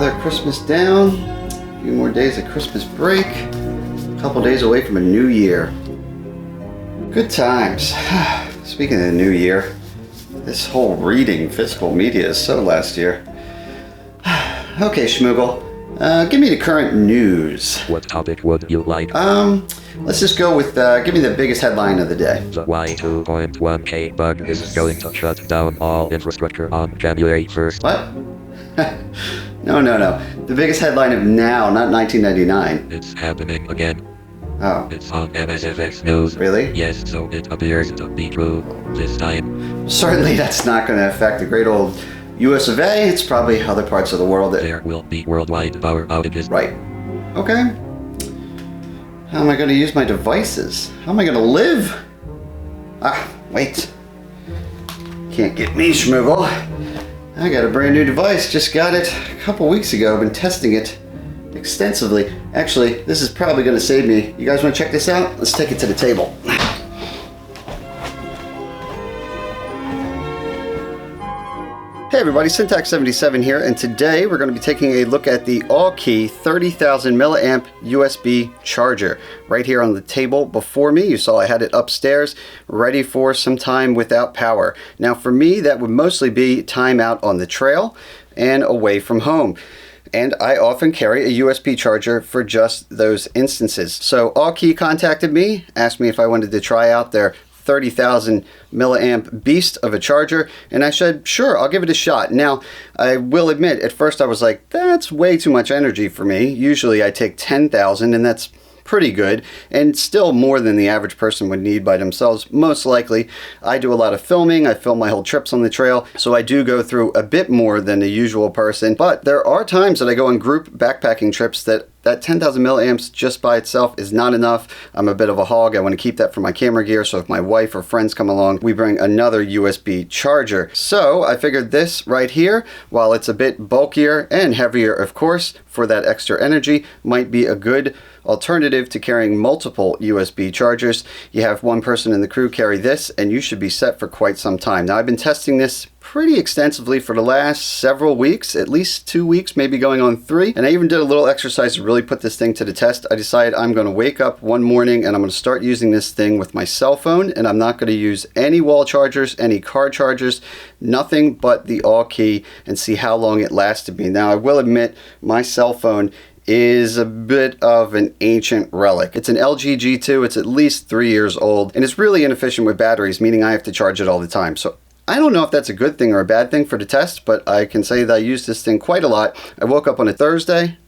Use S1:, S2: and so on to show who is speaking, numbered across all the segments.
S1: another Christmas down. A few more days of Christmas break. A couple days away from a new year. Good times. Speaking of the new year, this whole reading physical media is so last year. Okay, Schmoogle. Give me the current news.
S2: What topic would you like?
S1: Let's just go with, give me the biggest headline of the day.
S2: The Y2.1K bug is going to shut down all infrastructure on January 1st.
S1: What? No. The biggest headline of now, not 1999.
S2: It's happening again.
S1: Oh.
S2: It's on MSFX News.
S1: Really?
S2: Yes, so it appears to be true this time.
S1: Certainly that's not going to affect the great old US of A. It's probably other parts of the world that...
S2: There will be worldwide power outages.
S1: Right. Okay. How am I going to use my devices? How am I going to live? Wait. Can't get me, Schmoogle. I got a brand new device. Just got it a couple weeks ago. I've been testing it extensively. Actually, this is probably going to save me. You guys want to check this out? Let's take it to the table. Hey everybody, Syntax77 here, and today we're going to be taking a look at the Aukey 30,000 milliamp USB charger. Right here on the table before me, you saw I had it upstairs, ready for some time without power. Now for me, that would mostly be time out on the trail and away from home. And I often carry a USB charger for just those instances. So Aukey contacted me, asked me if I wanted to try out their 30,000 milliamp beast of a charger, and I said sure, I'll give it a shot. Now I will admit, at first I was like, that's way too much energy for me. Usually I take 10,000 and that's pretty good, and still more than the average person would need by themselves, most likely. I do a lot of filming, I film my whole trips on the trail, so I do go through a bit more than the usual person, but there are times that I go on group backpacking trips that 10,000 milliamps just by itself is not enough. I'm a bit of a hog. I want to keep that for my camera gear, so if my wife or friends come along, we bring another USB charger. So I figured this right here, while it's a bit bulkier and heavier, of course, for that extra energy, might be a good alternative to carrying multiple USB chargers. You have one person in the crew carry this, and you should be set for quite some time. Now I've been testing this pretty extensively for the last several weeks, at least 2 weeks, maybe going on 3. And I even did a little exercise to really put this thing to the test. I decided I'm going to wake up one morning and I'm going to start using this thing with my cell phone, and I'm not going to use any wall chargers, any car chargers, nothing but the Aukey, and see how long it lasted me. Now I will admit, my cell phone is a bit of an ancient relic. It's an LG G2, it's at least 3 years old, and it's really inefficient with batteries, meaning I have to charge it all the time. So I don't know if that's a good thing or a bad thing for the test, but I can say that I use this thing quite a lot. I woke up on a Thursday,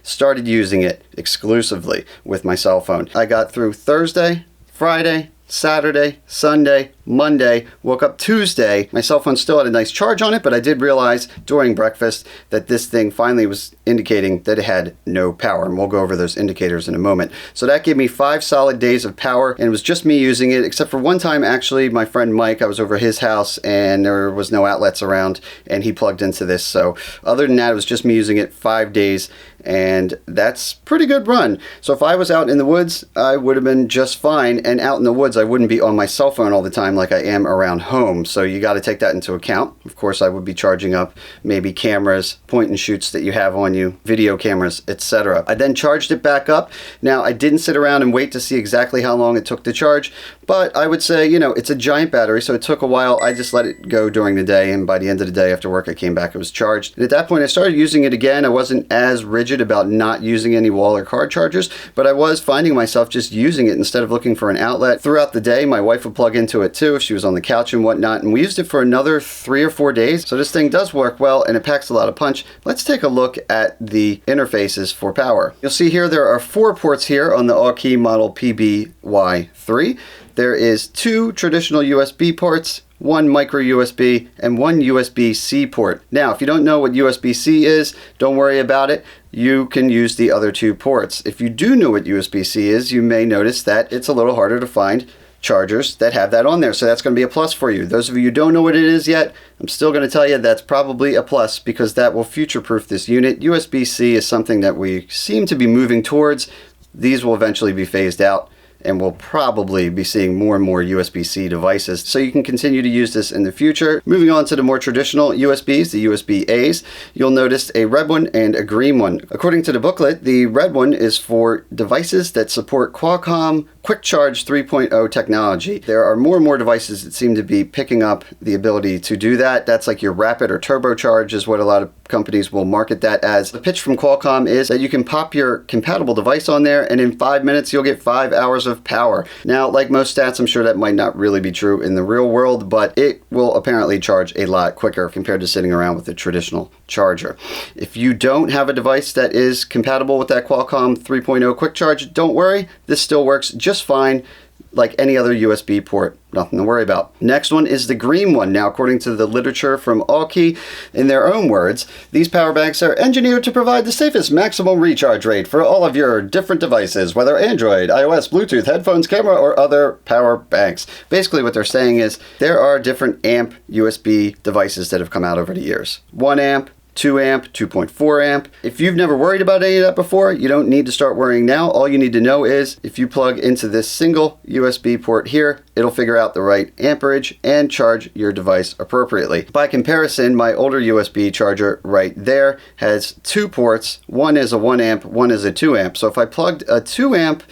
S1: started using it exclusively with my cell phone. I got through Thursday, Friday, Saturday, Sunday, Monday, woke up Tuesday. My cell phone still had a nice charge on it, but I did realize during breakfast that this thing finally was indicating that it had no power, and we'll go over those indicators in a moment. So that gave me 5 solid days of power, and it was just me using it, except for one time actually, my friend Mike, I was over his house and there was no outlets around, and he plugged into this. So other than that, it was just me using it 5 days, and that's pretty good run. So if I was out in the woods, I would have been just fine, and out in the woods I wouldn't be on my cell phone all the time like I am around home. So you got to take that into account. Of course, I would be charging up maybe cameras, point and shoots that you have on you, video cameras, etc. I then charged it back up. Now I didn't sit around and wait to see exactly how long it took to charge, but I would say, you know, it's a giant battery, so it took a while. I just let it go during the day, and by the end of the day after work I came back, it was charged. And at that point I started using it again. I wasn't as rigid about not using any wall or car chargers, but I was finding myself just using it instead of looking for an outlet throughout the day. My wife would plug into it too if she was on the couch and whatnot, and we used it for another 3 or 4 days. So this thing does work well, and it packs a lot of punch. Let's take a look at the interfaces for power. You'll see here there are 4 ports here on the Aukey model PBY3. There is 2 traditional USB ports, 1 micro USB, and 1 USB-C port. Now, if you don't know what USB-C is, don't worry about it. You can use the other 2 ports. If you do know what USB-C is, you may notice that it's a little harder to find chargers that have that on there, so that's going to be a plus for you. Those of you who don't know what it is yet, I'm still going to tell you that's probably a plus, because that will future-proof this unit. USB-C is something that we seem to be moving towards. These will eventually be phased out, and we'll probably be seeing more and more USB-C devices, so you can continue to use this in the future. Moving on to the more traditional USBs, the USB-As, you'll notice a red one and a green one. According to the booklet, the red one is for devices that support Qualcomm Quick Charge 3.0 technology. There are more and more devices that seem to be picking up the ability to do that. That's like your rapid or turbocharge is what a lot of companies will market that as. The pitch from Qualcomm is that you can pop your compatible device on there and in 5 minutes you'll get 5 hours of power. Now, like most stats, I'm sure that might not really be true in the real world, but it will apparently charge a lot quicker compared to sitting around with a traditional charger. If you don't have a device that is compatible with that Qualcomm 3.0 quick charge, don't worry, this still works just fine like any other USB port. Nothing to worry about. Next one is the green one. Now, according to the literature from Aukey, in their own words, these power banks are engineered to provide the safest maximum recharge rate for all of your different devices, whether Android, iOS, Bluetooth, headphones, camera, or other power banks. Basically what they're saying is there are different amp USB devices that have come out over the years. 1 amp, 2 amp, 2.4 amp. If you've never worried about any of that before, you don't need to start worrying now. All you need to know is if you plug into this single USB port here, it'll figure out the right amperage and charge your device appropriately. By comparison, my older USB charger right there has 2 ports. One is a 1 amp, one is a 2 amp. So if I plugged a 2 amp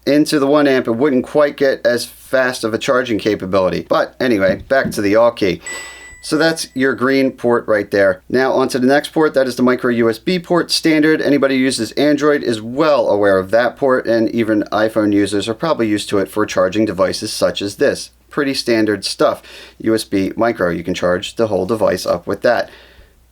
S1: into the 1 amp, it wouldn't quite get as fast of a charging capability. But anyway, back to the Aukey. So that's your green port right there. Now onto the next port, that is the Microusb port standard. Anybody who uses Android is well aware of that port, and even iPhone users are probably used to it for charging devices such as this. Pretty standard stuff. USB micro, you can charge the whole device up with that.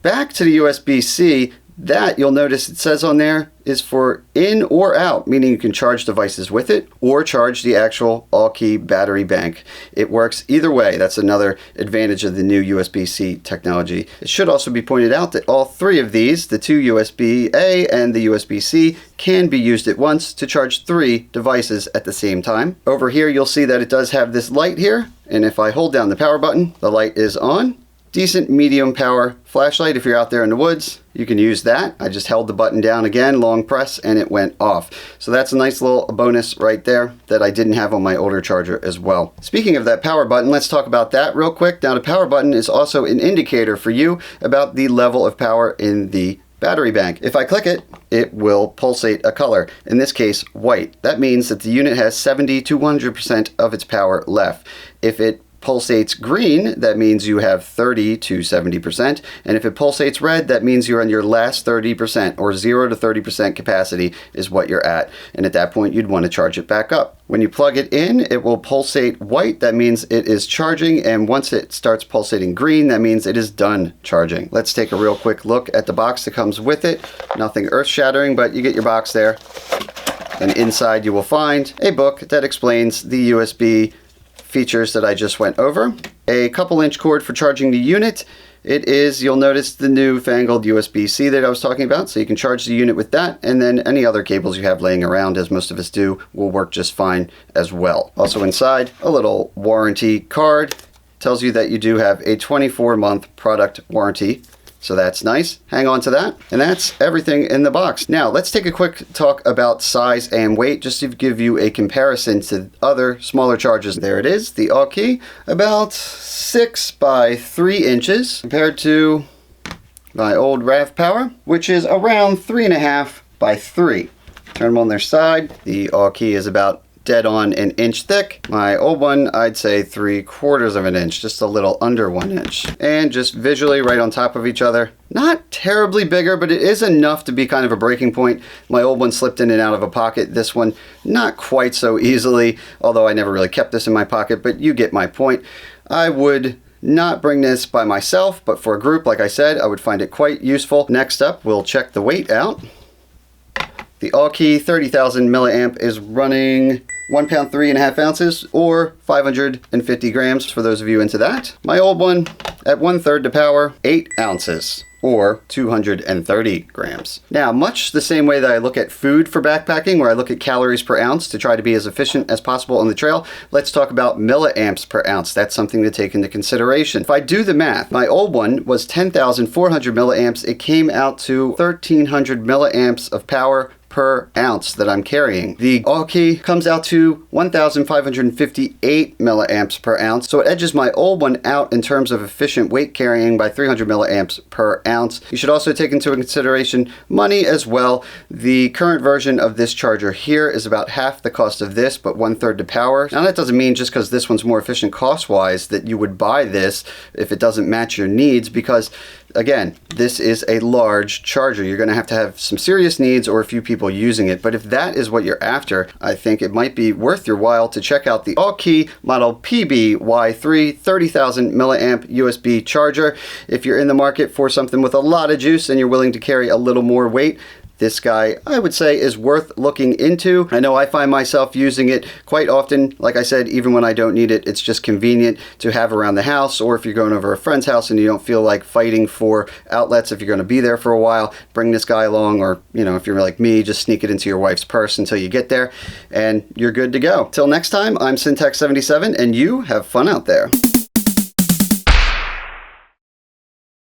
S1: Back to the USB-C, that you'll notice it says on there is for in or out, meaning you can charge devices with it or charge the actual Aukey battery bank. It works either way. That's another advantage of the new USB-C technology. It should also be pointed out that all 3 of these, the 2 USB-A and the USB-C, can be used at once to charge 3 devices at the same time. Over here you'll see that it does have this light here, and if I hold down the power button, the light is on. Decent medium power flashlight. If you're out there in the woods, you can use that. I just held the button down again, long press, and it went off. So that's a nice little bonus right there that I didn't have on my older charger as well. Speaking of that power button, let's talk about that real quick. Now, the power button is also an indicator for you about the level of power in the battery bank. If I click it, it will pulsate a color, in this case white. That means that the unit has 70 to 100% of its power left. If it pulsates green, that means you have 30 to 70%, and if it pulsates red, that means you're on your last 30%, or 0 to 30% capacity is what you're at, and at that point you'd want to charge it back up. When you plug it in, it will pulsate white. That means it is charging, and once it starts pulsating green, that means it is done charging. Let's take a real quick look at the box that comes with it. Nothing earth-shattering, but you get your box there, and inside you will find a book that explains the USB features that I just went over. A couple inch cord for charging the unit. It is, you'll notice, the newfangled USB-C that I was talking about, so you can charge the unit with that, and then any other cables you have laying around, as most of us do, will work just fine as well. Also inside, a little warranty card. Tells you that you do have a 24-month product warranty. So that's nice. Hang on to that. And that's everything in the box. Now, let's take a quick talk about size and weight, just to give you a comparison to other smaller chargers. There it is, the Aukey, about 6 by 3 inches compared to my old Rav Power, which is around 3.5 by 3. Turn them on their side. The Aukey is about dead on an inch thick. My old one, I'd say 3/4 of an inch, just a little under 1 inch. And just visually right on top of each other, not terribly bigger, but it is enough to be kind of a breaking point. My old one slipped in and out of a pocket. This one, not quite so easily, although I never really kept this in my pocket, but you get my point. I would not bring this by myself, but for a group, like I said, I would find it quite useful. Next up, we'll check the weight out. The Aukey 30,000 milliamp is running 1 pound 3.5 ounces, or 550 grams for those of you into that. My old one, at 1/3 the power, 8 ounces, or 230 grams. Now, much the same way that I look at food for backpacking, where I look at calories per ounce to try to be as efficient as possible on the trail, let's talk about milliamps per ounce. That's something to take into consideration. If I do the math, my old one was 10,400 milliamps. It came out to 1,300 milliamps of power per ounce that I'm carrying. The Aukey comes out to 1,558 milliamps per ounce, so it edges my old one out in terms of efficient weight carrying by 300 milliamps per ounce. You should also take into consideration money as well. The current version of this charger here is about half the cost of this, but 1/3 the power. Now that doesn't mean just because this one's more efficient cost-wise that you would buy this if it doesn't match your needs, because again, this is a large charger. You're going to have some serious needs or a few people using it. But if that is what you're after, I think it might be worth your while to check out the Aukey model PBY3 30,000 milliamp USB charger. If you're in the market for something with a lot of juice and you're willing to carry a little more weight, this guy, I would say, is worth looking into. I know I find myself using it quite often. Like I said, even when I don't need it, it's just convenient to have around the house, or if you're going over a friend's house and you don't feel like fighting for outlets if you're going to be there for a while, bring this guy along, or, you know, if you're like me, just sneak it into your wife's purse until you get there, and you're good to go. Till next time, I'm Syntax77, and you have fun out there.